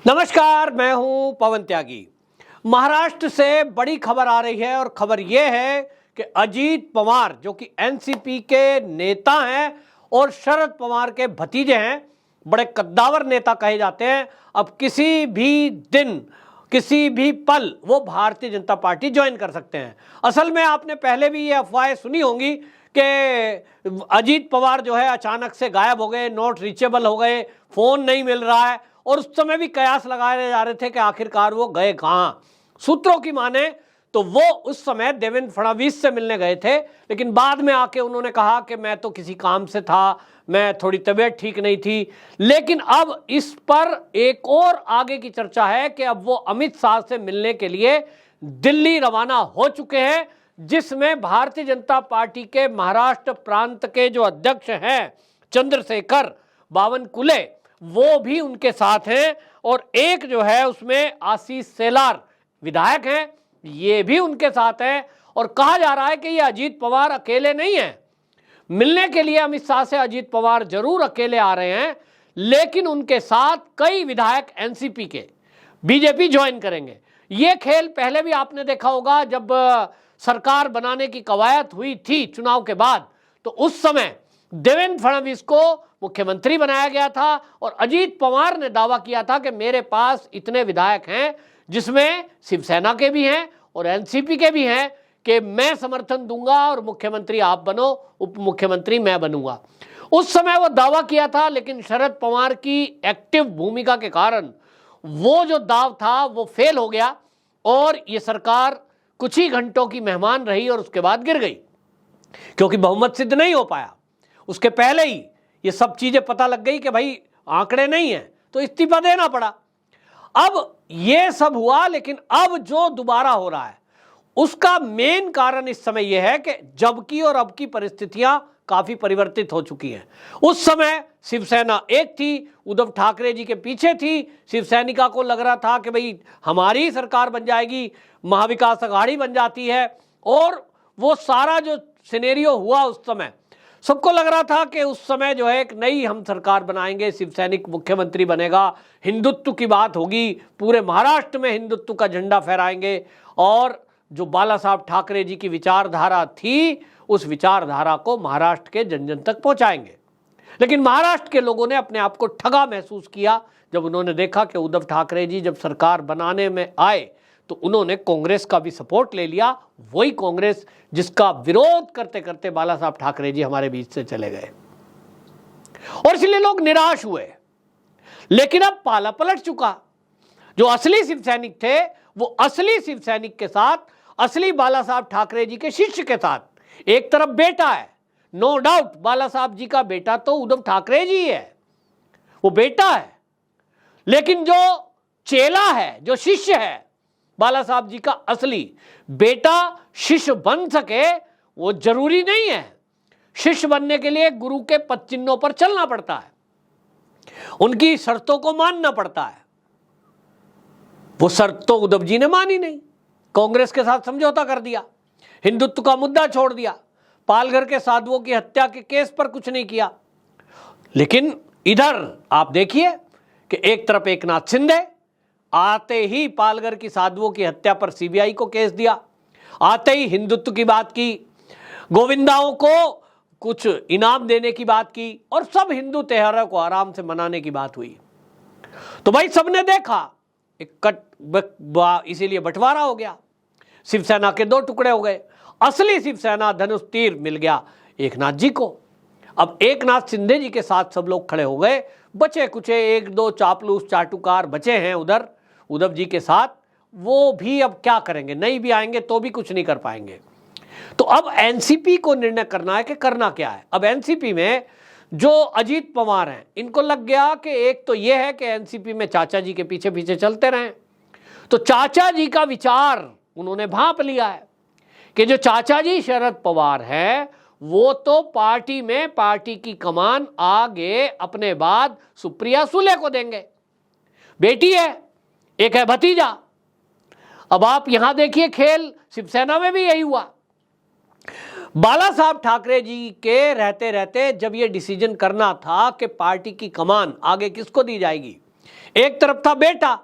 नमस्कार, मैं हूं पवन त्यागी। महाराष्ट्र से बड़ी खबर आ रही है और खबर यह है कि अजीत पवार जो कि एनसीपी के नेता हैं और शरद पवार के भतीजे हैं, बड़े कद्दावर नेता कहे जाते हैं, अब किसी भी दिन किसी भी पल वो भारतीय जनता पार्टी ज्वाइन कर सकते हैं। असल में आपने पहले भी ये अफवाहें सुनी होंगी कि अजीत पवार जो है अचानक से गायब हो गए, नॉट रीचेबल हो गए, फोन नहीं मिल रहा है और उस समय भी कयास लगाए जा रहे थे कि आखिरकार वो गए कहां। सूत्रों की माने तो वो उस समय देवेंद्र फडणवीस से मिलने गए थे, लेकिन बाद में आके उन्होंने कहा कि मैं तो किसी काम से था, मैं थोड़ी तबीयत ठीक नहीं थी। लेकिन अब इस पर एक और आगे की चर्चा है कि अब वो अमित शाह से मिलने के लिए दिल्ली रवाना हो चुके हैं, जिसमें भारतीय जनता पार्टी के महाराष्ट्र प्रांत के जो अध्यक्ष हैं चंद्रशेखर बावनकुले, वो भी उनके साथ हैं और एक जो है उसमें आशीष शेलार विधायक हैं, ये भी उनके साथ हैं। और कहा जा रहा है कि ये अजीत पवार अकेले नहीं हैं, मिलने के लिए अमित शाह से अजीत पवार जरूर अकेले आ रहे हैं, लेकिन उनके साथ कई विधायक एनसीपी के बीजेपी ज्वाइन करेंगे। ये खेल पहले भी आपने देखा होगा, जब सरकार बनाने की कवायद हुई थी चुनाव के बाद, तो उस समय देवेंद्र फडणवीस को मुख्यमंत्री बनाया गया था और अजीत पवार ने दावा किया था कि मेरे पास इतने विधायक हैं, जिसमें शिवसेना के भी हैं और एनसीपी के भी हैं, कि मैं समर्थन दूंगा और मुख्यमंत्री आप बनो, उप मुख्यमंत्री मैं बनूंगा। उस समय वो दावा किया था, लेकिन शरद पवार की एक्टिव भूमिका के कारण वो जो दाव था वो फेल हो गया और ये सरकार कुछ ही घंटों की मेहमान रही और उसके बाद गिर गई, क्योंकि बहुमत सिद्ध नहीं हो पाया। उसके पहले ही ये सब चीजें पता लग गई कि भाई आंकड़े नहीं है, तो इस्तीफा देना पड़ा। अब ये सब हुआ, लेकिन अब जो दोबारा हो रहा है उसका मेन कारण इस समय यह है कि जबकि और अब की परिस्थितियां काफी परिवर्तित हो चुकी हैं। उस समय शिवसेना एक थी, उद्धव ठाकरे जी के पीछे थी, शिवसैनिका को लग रहा था कि भाई हमारी ही सरकार बन जाएगी, महाविकास अघाड़ी बन जाती है, और वो सारा जो सिनेरियो हुआ उस समय सबको लग रहा था कि उस समय जो है एक नई हम सरकार बनाएंगे, शिवसैनिक मुख्यमंत्री बनेगा, हिंदुत्व की बात होगी, पूरे महाराष्ट्र में हिंदुत्व का झंडा फहराएंगे और जो बाला साहब ठाकरे जी की विचारधारा थी उस विचारधारा को महाराष्ट्र के जन जन तक पहुंचाएंगे। लेकिन महाराष्ट्र के लोगों ने अपने आप को ठगा महसूस किया जब उन्होंने देखा कि उद्धव ठाकरे जी जब सरकार बनाने में आए तो उन्होंने कांग्रेस का भी सपोर्ट ले लिया, वही कांग्रेस जिसका विरोध करते करते बाला साहब ठाकरे जी हमारे बीच से चले गए, और इसलिए लोग निराश हुए। लेकिन अब पाला पलट चुका, जो असली शिवसैनिक थे वो असली शिवसैनिक के साथ, असली बाला साहब ठाकरे जी के शिष्य के साथ, एक तरफ बेटा है, नो डाउट बाला साहब जी का बेटा तो उद्धव ठाकरे जी है, वो बेटा है, लेकिन जो चेला है, जो शिष्य है बाला साहब जी का असली, बेटा शिष्य बन सके वो जरूरी नहीं है। शिष्य बनने के लिए गुरु के पद चिन्हों पर चलना पड़ता है, उनकी शर्तों को मानना पड़ता है। वो शर्त तो उद्धव जी ने मानी नहीं, कांग्रेस के साथ समझौता कर दिया, हिंदुत्व का मुद्दा छोड़ दिया, पालघर के साधुओं की हत्या के केस पर कुछ नहीं किया। लेकिन इधर आप देखिए कि एक तरफ एकनाथ शिंदे आते ही पालघर की साधुओं की हत्या पर सीबीआई को केस दिया, आते ही हिंदुत्व की बात की, गोविंदाओं को कुछ इनाम देने की बात की, और सब हिंदू त्योहारों को आराम से मनाने की बात हुई। तो भाई सबने देखा इसीलिए बंटवारा हो गया, शिवसेना के दो टुकड़े हो गए। असली शिवसेना धनुष तीर मिल गया एकनाथ जी को। अब एकनाथ शिंदे जी के साथ सब लोग खड़े हो गए, बचे कुछ एक दो चापलूस चाटुकार बचे हैं उधर उद्धव जी के साथ, वो भी अब क्या करेंगे, नहीं भी आएंगे तो भी कुछ नहीं कर पाएंगे। तो अब एनसीपी को निर्णय करना है कि करना क्या है। अब एनसीपी में जो अजीत पवार हैं, इनको लग गया कि एक तो यह है कि एनसीपी में चाचा जी के पीछे पीछे चलते रहें, तो चाचा जी का विचार उन्होंने भांप लिया है कि जो चाचा जी शरद पवार हैं वो तो पार्टी में पार्टी की कमान आगे अपने बाद सुप्रिया सुले को देंगे, बेटी है, एक है भतीजा। अब आप यहां देखिए खेल शिवसेना में भी यही हुआ। बाला साहब ठाकरे जी के रहते रहते जब ये डिसीजन करना था कि पार्टी की कमान आगे किसको दी जाएगी, एक तरफ था बेटा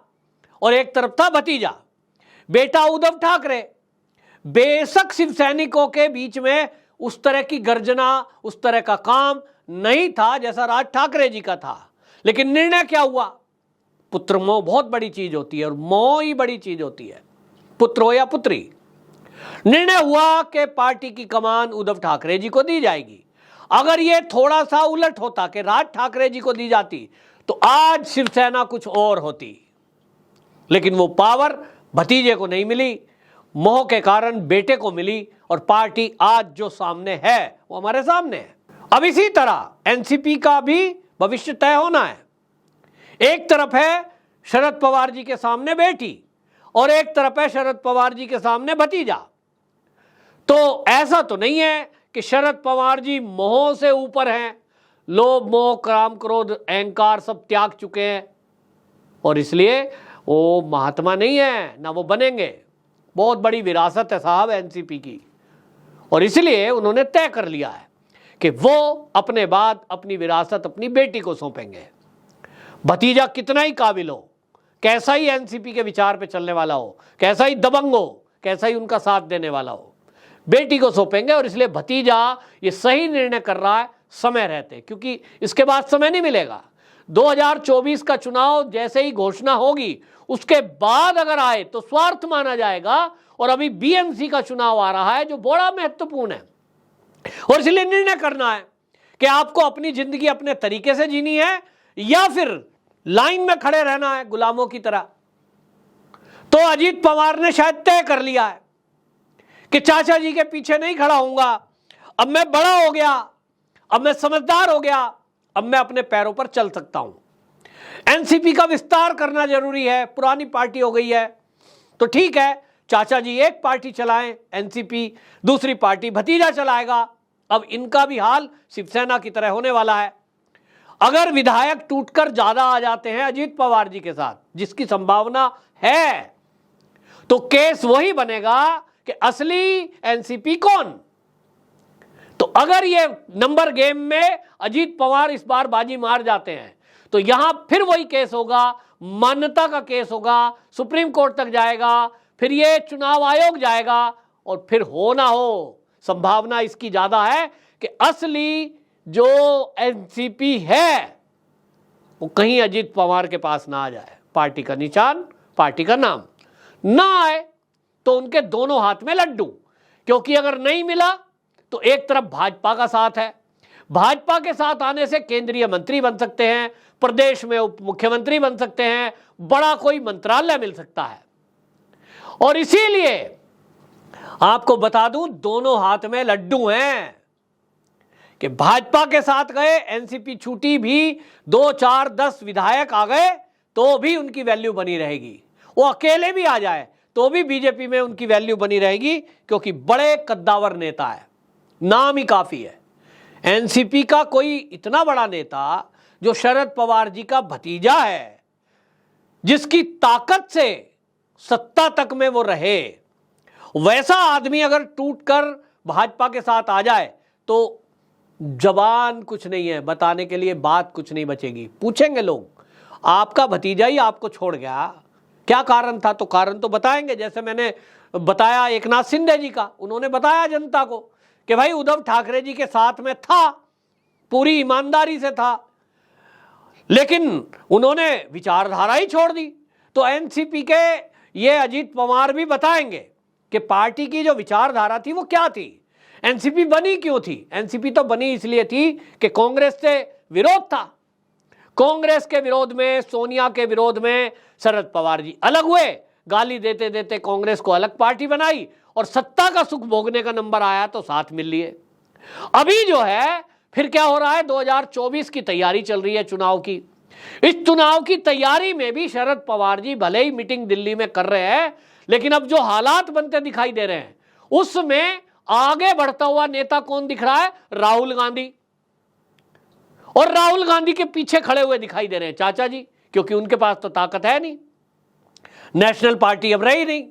और एक तरफ था भतीजा। बेटा उद्धव ठाकरे, बेशक शिव सैनिकों के बीच में उस तरह की गर्जना, उस तरह का काम नहीं था जैसा राज ठाकरे जी का था, लेकिन निर्णय क्या हुआ? पुत्र मोह बहुत बड़ी चीज होती है और मोह ही बड़ी चीज होती है, पुत्र हो या पुत्री। निर्णय हुआ कि पार्टी की कमान उद्धव ठाकरे जी को दी जाएगी। अगर यह थोड़ा सा उलट होता कि राज ठाकरे जी को दी जाती तो आज शिवसेना कुछ और होती, लेकिन वो पावर भतीजे को नहीं मिली, मोह के कारण बेटे को मिली और पार्टी आज जो सामने है वो हमारे सामने है। अब इसी तरह एनसीपी का भी भविष्य तय होना है। एक तरफ है शरद पवार जी के सामने बेटी और एक तरफ है शरद पवार जी के सामने भतीजा। तो ऐसा तो नहीं है कि शरद पवार जी मोह से ऊपर हैं, लोभ मोह काम क्रोध अहंकार सब त्याग चुके हैं और इसलिए वो महात्मा नहीं है, ना वो बनेंगे। बहुत बड़ी विरासत है साहब एनसीपी की और इसलिए उन्होंने तय कर लिया है कि वो अपने बाद अपनी विरासत अपनी बेटी को सौंपेंगे। भतीजा कितना ही काबिल हो, कैसा ही एनसीपी के विचार पे चलने वाला हो, कैसा ही दबंग हो, कैसा ही उनका साथ देने वाला हो, बेटी को सौंपेंगे। और इसलिए भतीजा ये सही निर्णय कर रहा है समय रहते, क्योंकि इसके बाद समय नहीं मिलेगा। 2024 का चुनाव जैसे ही घोषणा होगी उसके बाद अगर आए तो स्वार्थ माना जाएगा और अभी बीएमसी का चुनाव आ रहा है जो बड़ा महत्वपूर्ण है और इसलिए निर्णय करना है कि आपको अपनी जिंदगी अपने तरीके से जीनी है या फिर लाइन में खड़े रहना है गुलामों की तरह। तो अजीत पवार ने शायद तय कर लिया है कि चाचा जी के पीछे नहीं खड़ा होऊंगा, अब मैं बड़ा हो गया, अब मैं समझदार हो गया, अब मैं अपने पैरों पर चल सकता हूं। एनसीपी का विस्तार करना जरूरी है, पुरानी पार्टी हो गई है तो ठीक है, चाचा जी एक पार्टी चलाएं एनसीपी, दूसरी पार्टी भतीजा चलाएगा। अब इनका भी हाल शिवसेना की तरह होने वाला है। अगर विधायक टूटकर ज्यादा आ जाते हैं अजीत पवार जी के साथ, जिसकी संभावना है, तो केस वही बनेगा कि असली एनसीपी कौन। तो अगर ये नंबर गेम में अजीत पवार इस बार बाजी मार जाते हैं तो यहां फिर वही केस होगा, मान्यता का केस होगा, सुप्रीम कोर्ट तक जाएगा, फिर ये चुनाव आयोग जाएगा और फिर हो ना हो संभावना इसकी ज्यादा है कि असली जो एनसीपी है वो कहीं अजीत पवार के पास ना आ जाए। पार्टी का निशान, पार्टी का नाम ना आए तो उनके दोनों हाथ में लड्डू, क्योंकि अगर नहीं मिला तो एक तरफ भाजपा का साथ है, भाजपा के साथ आने से केंद्रीय मंत्री बन सकते हैं, प्रदेश में उप मुख्यमंत्री बन सकते हैं, बड़ा कोई मंत्रालय मिल सकता है। और इसीलिए आपको बता दूं दोनों हाथ में लड्डू हैं कि भाजपा के साथ गए एनसीपी छूटी भी 2, 4, 10 विधायक आ गए तो भी उनकी वैल्यू बनी रहेगी, वो अकेले भी आ जाए तो भी बीजेपी में उनकी वैल्यू बनी रहेगी, क्योंकि बड़े कद्दावर नेता है, नाम ही काफी है। एनसीपी का कोई इतना बड़ा नेता जो शरद पवार जी का भतीजा है, जिसकी ताकत से सत्ता तक में वो रहे, वैसा आदमी अगर टूटकर भाजपा के साथ आ जाए तो जबान कुछ नहीं है बताने के लिए, बात कुछ नहीं बचेगी। पूछेंगे लोग आपका भतीजा ही आपको छोड़ गया, क्या कारण था? तो कारण तो बताएंगे, जैसे मैंने बताया एकनाथ शिंदे जी का, उन्होंने बताया जनता को कि भाई उद्धव ठाकरे जी के साथ में था, पूरी ईमानदारी से था, लेकिन उन्होंने विचारधारा ही छोड़ दी। तो एनसीपी के ये अजीत पवार भी बताएंगे कि पार्टी की जो विचारधारा थी वो क्या थी, एनसीपी बनी क्यों थी। एनसीपी तो बनी इसलिए थी कि कांग्रेस से विरोध था, कांग्रेस के विरोध में, सोनिया के विरोध में शरद पवार जी अलग हुए, गाली देते देते कांग्रेस को अलग पार्टी बनाई और सत्ता का सुख भोगने का नंबर आया तो साथ मिल लिए। अभी जो है फिर क्या हो रहा है, 2024 की तैयारी चल रही है चुनाव की। इस चुनाव की तैयारी में भी शरद पवार जी भले ही मीटिंग दिल्ली में कर रहे हैं, लेकिन अब जो हालात बनते दिखाई दे रहे हैं उसमें आगे बढ़ता हुआ नेता कौन दिख रहा है? राहुल गांधी। और राहुल गांधी के पीछे खड़े हुए दिखाई दे रहे हैं चाचा जी, क्योंकि उनके पास तो ताकत है नहीं, नेशनल पार्टी अब रही नहीं।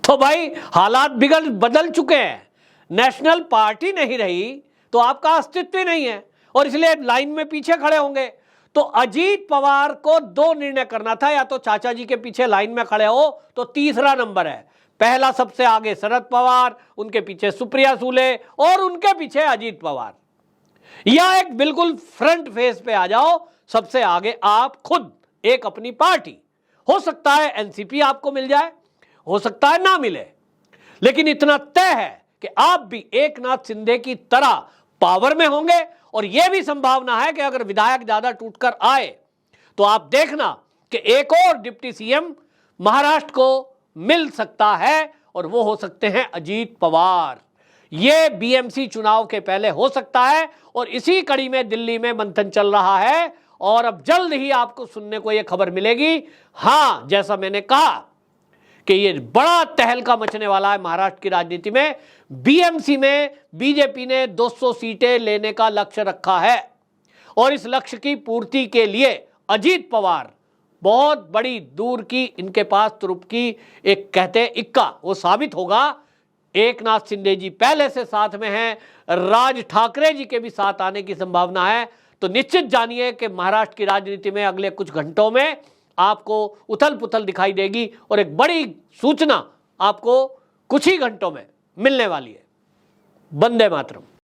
तो भाई हालात बदल चुके हैं, नेशनल पार्टी नहीं रही तो आपका अस्तित्व ही नहीं है और इसलिए लाइन में पीछे खड़े होंगे। तो अजीत पवार को दो निर्णय करना था, या तो चाचा जी के पीछे लाइन में खड़े हो तो तीसरा नंबर है, पहला सबसे आगे शरद पवार, उनके पीछे सुप्रिया सुले और उनके पीछे अजीत पवार, या एक बिल्कुल फ्रंट फेस पे आ जाओ, सबसे आगे आप खुद एक अपनी पार्टी। हो सकता है एनसीपी आपको मिल जाए, हो सकता है ना मिले, लेकिन इतना तय है कि आप भी एकनाथ शिंदे की तरह पावर में होंगे। और यह भी संभावना है कि अगर विधायक ज्यादा टूटकर आए तो आप देखना कि एक और डिप्टी सीएम महाराष्ट्र को मिल सकता है, और वो हो सकते हैं अजीत पवार। यह बीएमसी चुनाव के पहले हो सकता है, और इसी कड़ी में दिल्ली में मंथन चल रहा है, और अब जल्द ही आपको सुनने को यह खबर मिलेगी। हां, जैसा मैंने कहा कि ये बड़ा तहलका मचने वाला है महाराष्ट्र की राजनीति में। बीएमसी में बीजेपी ने 200 सीटें लेने का लक्ष्य रखा है, और इस लक्ष्य की पूर्ति के लिए अजीत पवार बहुत बड़ी दूर की इनके पास तुरुप की एक कहते इक्का वो साबित होगा। एकनाथ शिंदे जी पहले से साथ में हैं, राज ठाकरे जी के भी साथ आने की संभावना है। तो निश्चित जानिए कि महाराष्ट्र की राजनीति में अगले कुछ घंटों में आपको उथल पुथल दिखाई देगी, और एक बड़ी सूचना आपको कुछ ही घंटों में मिलने वाली है। वंदे मातरम।